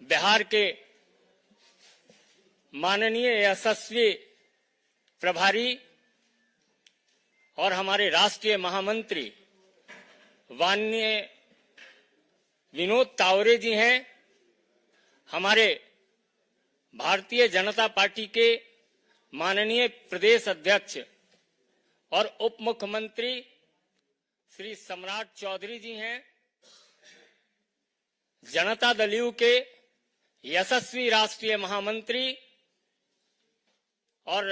बिहार के माननीय यशस्वी प्रभारी और हमारे राष्ट्रीय महामंत्री माननीय विनोद तावरे जी हैं। हमारे भारतीय जनता पार्टी के माननीय प्रदेश अध्यक्ष और उप मुख्यमंत्री श्री सम्राट चौधरी जी हैं। जनता दल यू के यशस्वी राष्ट्रीय महामंत्री और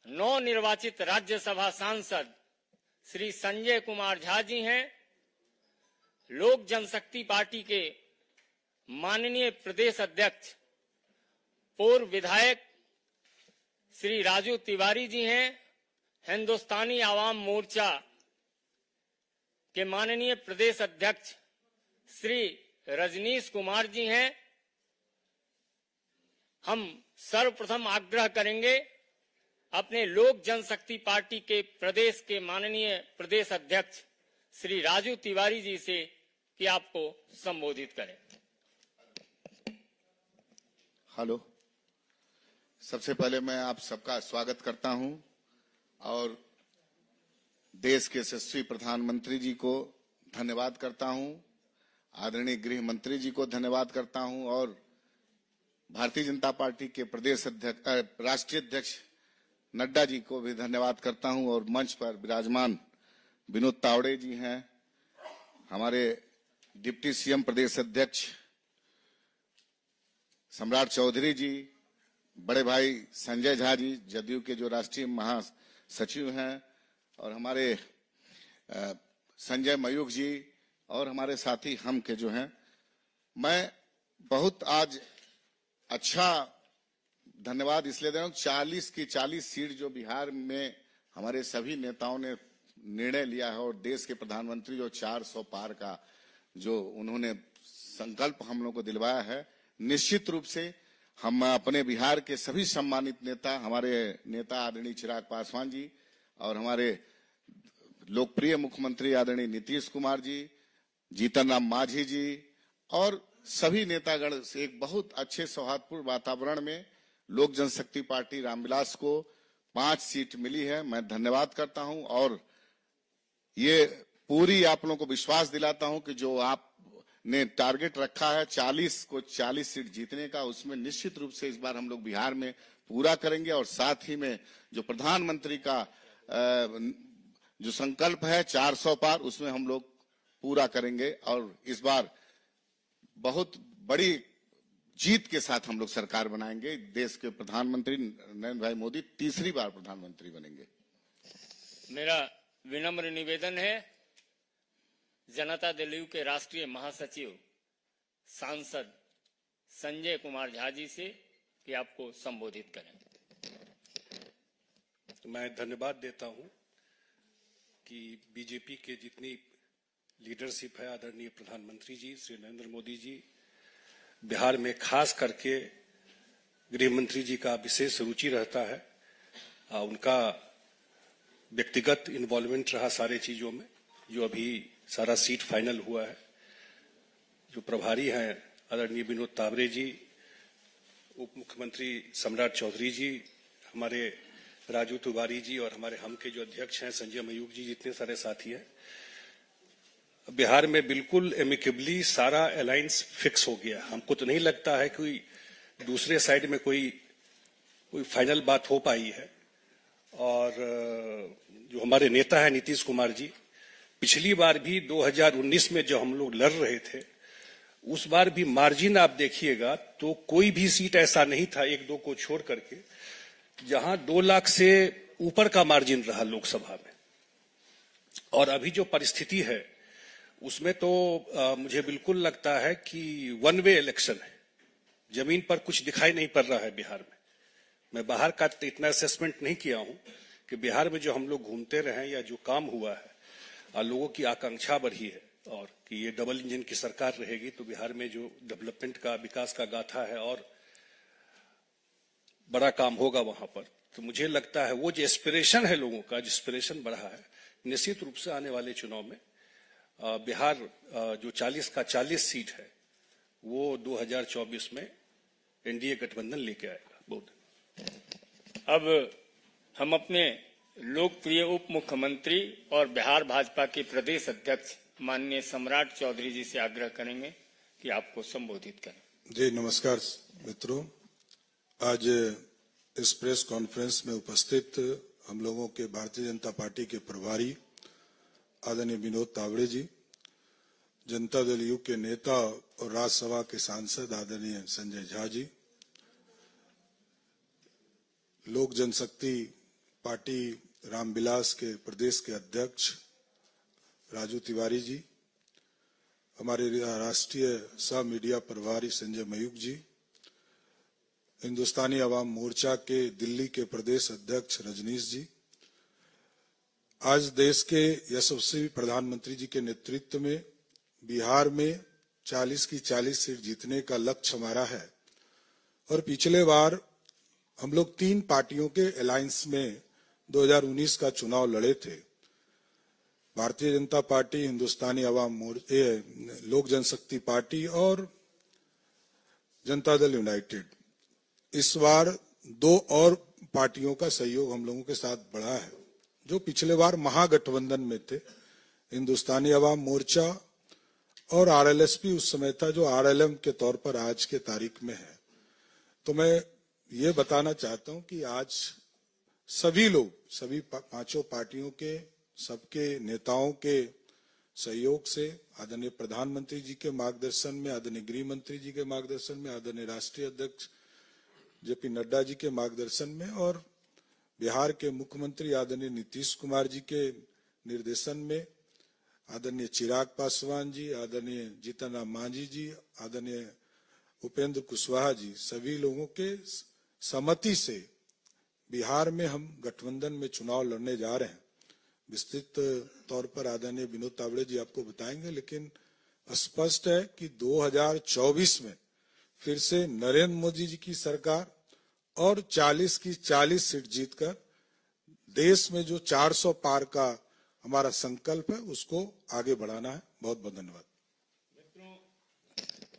नवनिर्वाचित राज्यसभा सांसद श्री संजय कुमार झा जी हैं। लोक जनशक्ति पार्टी के माननीय प्रदेश अध्यक्ष पूर्व विधायक श्री राजू तिवारी जी हैं। हिंदुस्तानी आवाम मोर्चा के माननीय प्रदेश अध्यक्ष श्री रजनीश कुमार जी हैं। हम सर्वप्रथम आग्रह करेंगे अपने लोक जनशक्ति पार्टी के प्रदेश के माननीय प्रदेश अध्यक्ष श्री राजू तिवारी जी से कि आपको संबोधित करें। हेलो, सबसे पहले मैं आप सबका स्वागत करता हूं और देश के यशस्वी प्रधानमंत्री जी को धन्यवाद करता हूं, आदरणीय गृह मंत्री जी को धन्यवाद करता हूं और भारतीय जनता पार्टी के प्रदेश अध्यक्ष राष्ट्रीय अध्यक्ष नड्डा जी को भी धन्यवाद करता हूं और मंच पर विराजमान विनोद तावड़े जी हैं, हमारे डिप्टी सीएम प्रदेश अध्यक्ष सम्राट चौधरी जी, बड़े भाई संजय झा जी जदयू के जो राष्ट्रीय महासचिव हैं और हमारे संजय मयूख जी और हमारे साथी हम के जो हैं। मैं बहुत आज अच्छा धन्यवाद इसलिए दे रहा हूँ, 40 की 40 सीट जो बिहार में हमारे सभी नेताओं ने निर्णय लिया है और देश के प्रधानमंत्री जो 400 पार का जो उन्होंने संकल्प हम लोग को दिलवाया है, निश्चित रूप से हम अपने बिहार के सभी सम्मानित नेता, हमारे नेता आदरणीय चिराग पासवान जी और हमारे लोकप्रिय मुख्यमंत्री आदरणीय नीतीश कुमार जी, जीतन राम मांझी जी और सभी नेतागण से एक बहुत अच्छे सौहार्दपूर्ण वातावरण में लोक जनशक्ति पार्टी रामविलास को 5 सीट मिली है। मैं धन्यवाद करता हूं और ये पूरी आप लोगों को विश्वास दिलाता हूं कि जो आपने टारगेट रखा है 40 को 40 सीट जीतने का, उसमें निश्चित रूप से इस बार हम लोग बिहार में पूरा करेंगे और साथ ही में जो प्रधानमंत्री का जो संकल्प है 400 पार, उसमें हम लोग पूरा करेंगे और इस बार बहुत बड़ी जीत के साथ हम लोग सरकार बनाएंगे। देश के प्रधानमंत्री नरेंद्र भाई मोदी तीसरी बार प्रधानमंत्री बनेंगे। मेरा विनम्र निवेदन है जनता दल यू के राष्ट्रीय महासचिव सांसद संजय कुमार झा जी से कि आपको संबोधित करें। मैं धन्यवाद देता हूं कि बीजेपी के जितनी लीडरशिप है, आदरणीय प्रधानमंत्री जी श्री नरेंद्र मोदी जी, बिहार में खास करके गृह मंत्री जी का विशेष रुचि रहता है। उनका व्यक्तिगत इन्वॉल्वमेंट रहा सारे चीजों में, जो अभी सारा सीट फाइनल हुआ है। जो प्रभारी हैं आदरणीय विनोद तावरे जी, उप मुख्यमंत्री सम्राट चौधरी जी, हमारे राजू तिवारी जी और हमारे हम के जो अध्यक्ष हैं संजय मयूख जी, जितने सारे साथी हैं, बिहार में बिल्कुल एमिकेबली सारा अलायंस फिक्स हो गया। हमको तो नहीं लगता है कि दूसरे साइड में कोई फाइनल बात हो पाई है। और जो हमारे नेता है नीतीश कुमार जी, पिछली बार भी 2019 में जो हम लोग लड़ रहे थे, उस बार भी मार्जिन आप देखिएगा तो कोई भी सीट ऐसा नहीं था, 1-2 को छोड़ करके, जहां 2 लाख से ऊपर का मार्जिन रहा लोकसभा में। और अभी जो परिस्थिति है उसमें तो मुझे बिल्कुल लगता है कि वन वे इलेक्शन है, जमीन पर कुछ दिखाई नहीं पड़ रहा है बिहार में। मैं बाहर का इतना असेसमेंट नहीं किया हूं कि बिहार में जो हम लोग घूमते रहे या जो काम हुआ है, लोगों की आकांक्षा बढ़ी है और कि ये डबल इंजन की सरकार रहेगी तो बिहार में जो डेवलपमेंट का, विकास का गाथा है और बड़ा काम होगा वहां पर। तो मुझे लगता है वो जो एस्पिरेशन है लोगों का, जो एस्पिरेशन बढ़ा है, निश्चित रूप से आने वाले चुनाव में बिहार जो 40 का 40 सीट है वो 2024 में एनडीए गठबंधन लेके आएगा। बहुत अब हम अपने लोकप्रिय उप मुख्यमंत्री और बिहार भाजपा के प्रदेश अध्यक्ष माननीय सम्राट चौधरी जी से आग्रह करेंगे कि आपको संबोधित करें। जी नमस्कार मित्रों, आज इस प्रेस कॉन्फ्रेंस में उपस्थित हम लोगों के भारतीय जनता पार्टी के प्रभारी आदरणीय विनोद तावड़े जी, जनता दल यू के नेता और राज्यसभा के सांसद आदरणीय संजय झा जी, लोक जनशक्ति पार्टी रामविलास के प्रदेश के अध्यक्ष राजू तिवारी जी, हमारे राष्ट्रीय सह मीडिया प्रभारी संजय मयूख जी, हिंदुस्तानी अवाम मोर्चा के दिल्ली के प्रदेश अध्यक्ष रजनीश जी, आज देश के यशस्वी प्रधानमंत्री जी के नेतृत्व में बिहार में 40 की 40 सीट जीतने का लक्ष्य हमारा है। और पिछले बार हम लोग 3 पार्टियों के अलायंस में 2019 का चुनाव लड़े थे, भारतीय जनता पार्टी, हिंदुस्तानी अवाम मोर्चा, लोक जनशक्ति पार्टी और जनता दल यूनाइटेड। इस बार 2 और पार्टियों का सहयोग हम लोगों के साथ बढ़ा है, जो पिछले बार महागठबंधन में थे, हिंदुस्तानी अवाम मोर्चा और आरएलएसपी उस समय था, जो आरएलएम के तौर पर आज के तारीख में है। तो मैं ये बताना चाहता हूं कि आज सभी लोग, सभी 5 पार्टियों के, सबके नेताओं के सहयोग से, आदरणीय प्रधानमंत्री जी के मार्गदर्शन में, आदरणीय गृह मंत्री जी के मार्गदर्शन में, आदरणीय राष्ट्रीय अध्यक्ष जेपी नड्डा जी के मार्गदर्शन में और बिहार के मुख्यमंत्री आदरणीय नीतीश कुमार जी के निर्देशन में, आदरणीय चिराग पासवान जी, आदरणीय जीतन राम मांझी जी, आदरणीय उपेंद्र कुशवाहा जी, सभी लोगों के सहमति से बिहार में हम गठबंधन में चुनाव लड़ने जा रहे हैं। विस्तृत तौर पर आदरणीय विनोद तावड़े जी आपको बताएंगे, लेकिन स्पष्ट है कि 2024 में फिर से नरेंद्र मोदी जी की सरकार और 40 की 40 सीट जीतकर देश में जो 400 पार का हमारा संकल्प है उसको आगे बढ़ाना है। बहुत बहुत धन्यवाद। मित्रों,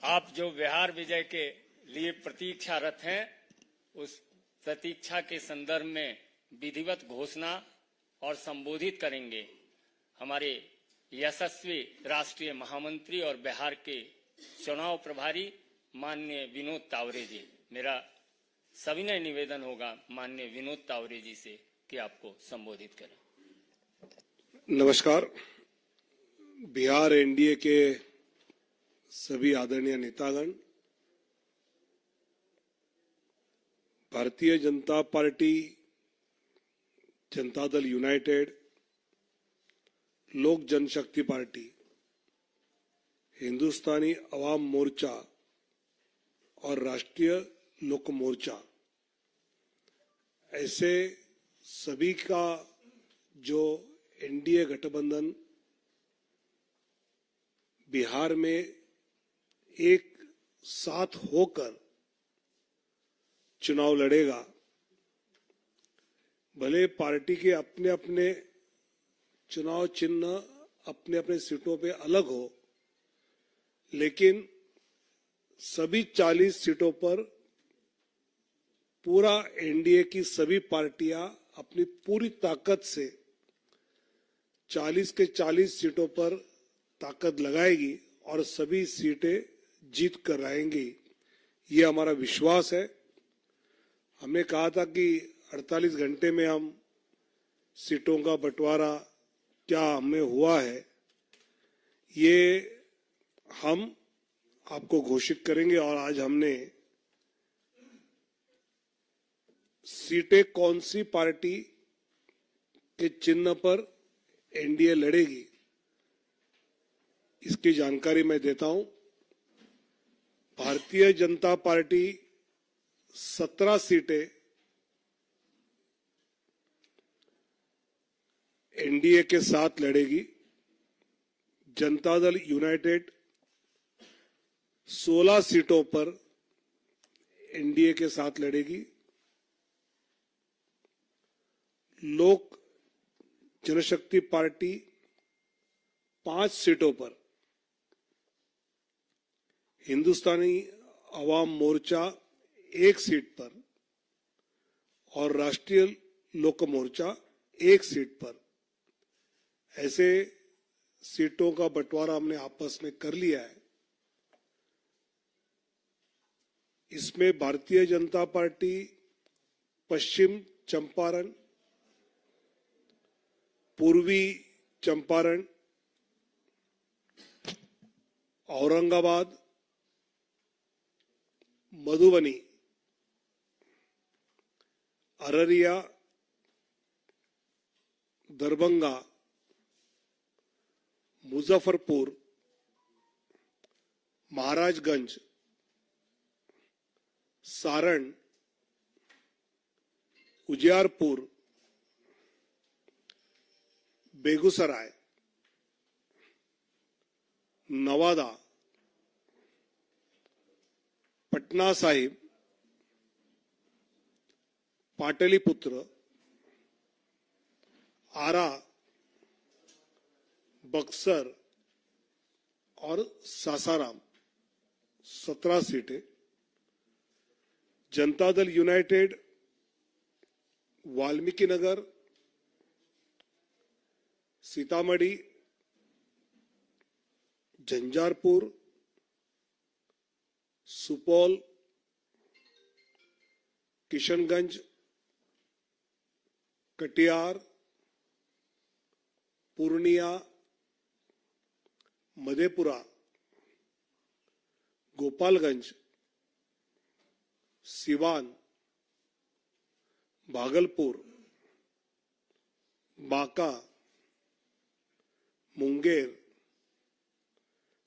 आप जो बिहार विजय के लिए प्रतीक्षारत हैं, उस प्रतीक्षा के संदर्भ में विधिवत घोषणा और संबोधित करेंगे हमारे यशस्वी राष्ट्रीय महामंत्री और बिहार के चुनाव प्रभारी माननीय विनोद तावड़े जी। मेरा सविनय निवेदन होगा माननीय विनोद तावड़े जी से कि आपको संबोधित करें। नमस्कार। बिहार एनडीए के सभी आदरणीय नेतागण, भारतीय जनता पार्टी, जनता दल यूनाइटेड, लोक जनशक्ति पार्टी, हिंदुस्तानी अवाम मोर्चा और राष्ट्रीय लोक मोर्चा, ऐसे सभी का जो एनडीए गठबंधन बिहार में एक साथ होकर चुनाव लड़ेगा। भले पार्टी के अपने अपने चुनाव चिन्ह अपने अपने सीटों पे अलग हो, लेकिन सभी 40 सीटों पर पूरा एनडीए की सभी पार्टियां अपनी पूरी ताकत से 40 के 40 सीटों पर ताकत लगाएगी और सभी सीटें जीत कर आएंगी। ये हमारा विश्वास है। हमने कहा था कि 48 घंटे में हम सीटों का बंटवारा क्या हमें हुआ है, ये हम आपको घोषित करेंगे। और आज हमने सीटें कौन सी पार्टी के चिन्ह पर एनडीए लड़ेगी, इसकी जानकारी मैं देता हूं। भारतीय जनता पार्टी 17 सीटें एनडीए के साथ लड़ेगी। जनता दल यूनाइटेड 16 सीटों पर एनडीए के साथ लड़ेगी। लोक जनशक्ति पार्टी 5 सीटों पर, हिंदुस्तानी अवाम मोर्चा 1 सीट पर और राष्ट्रीय लोक मोर्चा 1 सीट पर, ऐसे सीटों का बंटवारा हमने आपस में कर लिया है। इसमें भारतीय जनता पार्टी पश्चिम चंपारण, पूर्वी चंपारण, औरंगाबाद, मधुबनी, अररिया, दरभंगा, मुजफ्फरपुर, महाराजगंज, सारण, उजियारपुर, बेगूसराय, नवादा, पटना साहिब, पाटलिपुत्र, आरा, बक्सर और सासाराम 17 सीटें। जनता दल यूनाइटेड वाल्मीकि नगर, सीतामढ़ी, झंझारपुर, सुपौल, किशनगंज, कटिहार, पूर्णिया, मधेपुरा, गोपालगंज, सिवान, भागलपुर, बांका, मुंगेर,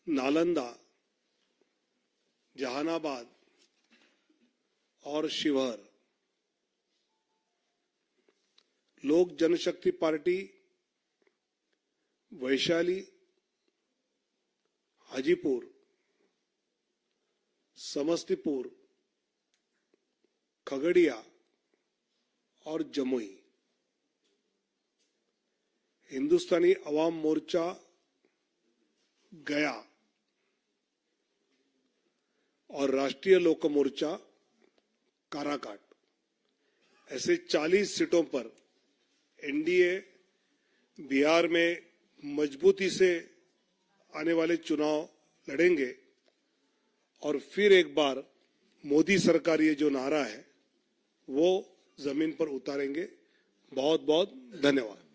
नालंदा, जहानाबाद और शिवहर। लोक जनशक्ति पार्टी वैशाली, हाजीपुर, समस्तीपुर, खगड़िया और जमुई। हिंदुस्तानी अवाम मोर्चा गया और राष्ट्रीय लोक मोर्चा काराकाट, ऐसे 40 सीटों पर एनडीए बिहार में मजबूती से आने वाले चुनाव लड़ेंगे और फिर एक बार मोदी सरकार ये जो नारा है वो जमीन पर उतारेंगे। बहुत बहुत धन्यवाद।